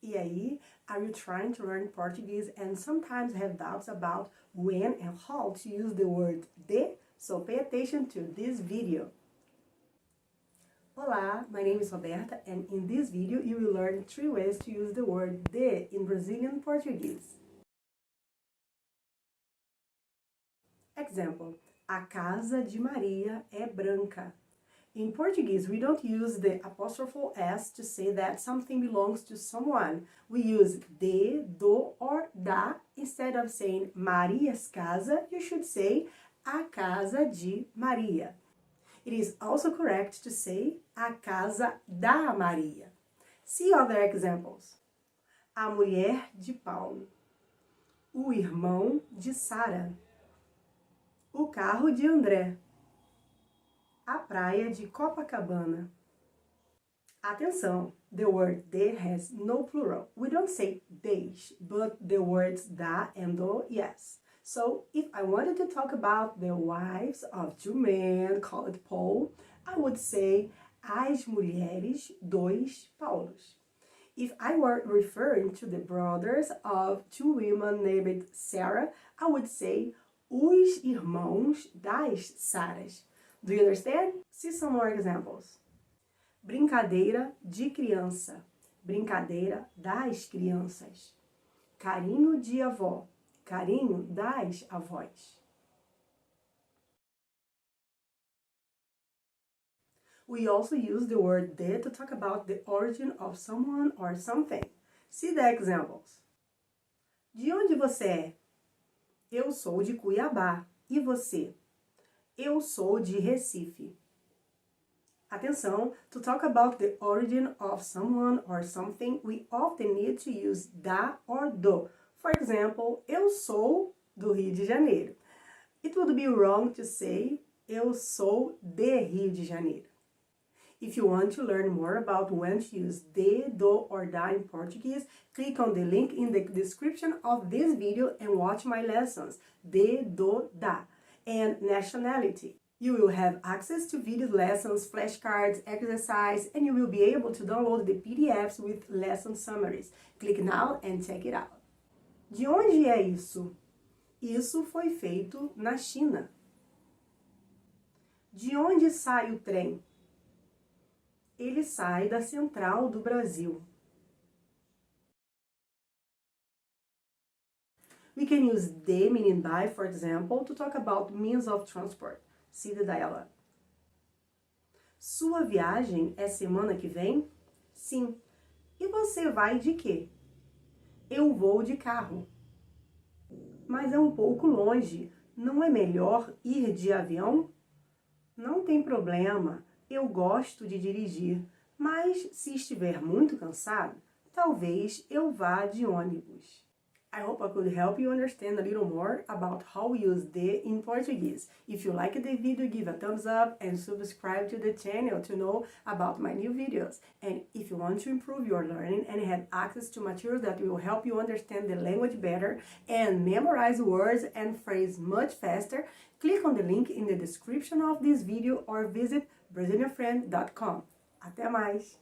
E aí, are you trying to learn Portuguese and sometimes have doubts about when and how to use the word de? So pay attention to this video. Olá, my name is Roberta, and in this video you will learn 3 ways to use the word de in Brazilian Portuguese. Example, a casa de Maria é branca. In Portuguese, we don't use the apostrophe S to say that something belongs to someone. We use de, do, or da. Instead of saying Maria's casa, you should say a casa de Maria. It is also correct to say a casa da Maria. See other examples. A mulher de Paulo. O irmão de Sara. O carro de André. A praia de Copacabana. Atenção, the word de has no plural. We don't say deis, but the words da and do, yes. So, if I wanted to talk about the wives of 2 men called Paul, I would say as mulheres dos Paulos. If I were referring to the brothers of 2 women named Sarah, I would say os irmãos das Saras. Do you understand? See some more examples. Brincadeira de criança. Brincadeira das crianças. Carinho de avó. Carinho das avós. We also use the word de to talk about the origin of someone or something. See the examples. De onde você é? Eu sou de Cuiabá. E você? Eu sou de Recife. Atenção, to talk about the origin of someone or something, we often need to use da or do. For example, eu sou do Rio de Janeiro. It would be wrong to say eu sou de Rio de Janeiro. If you want to learn more about when to use de, do, or da in Portuguese, click on the link in the description of this video and watch my lessons, de, do, da, and nationality. You will have access to video lessons, flashcards, exercise, and you will be able to download the PDFs with lesson summaries. Click now and check it out. De onde é isso? Isso foi feito na China. De onde sai o trem? Ele sai da central do Brasil. We can use de meaning by, for example, to talk about means of transport. See the dialogue. Sua viagem é semana que vem? Sim. E você vai de quê? Eu vou de carro. Mas é um pouco longe. Não é melhor ir de avião? Não tem problema. Eu gosto de dirigir, mas se estiver muito cansado, talvez eu vá de ônibus. I hope I could help you understand a little more about how we use de in Portuguese. If you liked the video, give a thumbs up and subscribe to the channel to know about my new videos. And if you want to improve your learning and have access to materials that will help you understand the language better and memorize words and phrases much faster, click on the link in the description of this video or visit BrazilianFriend.com. Até mais!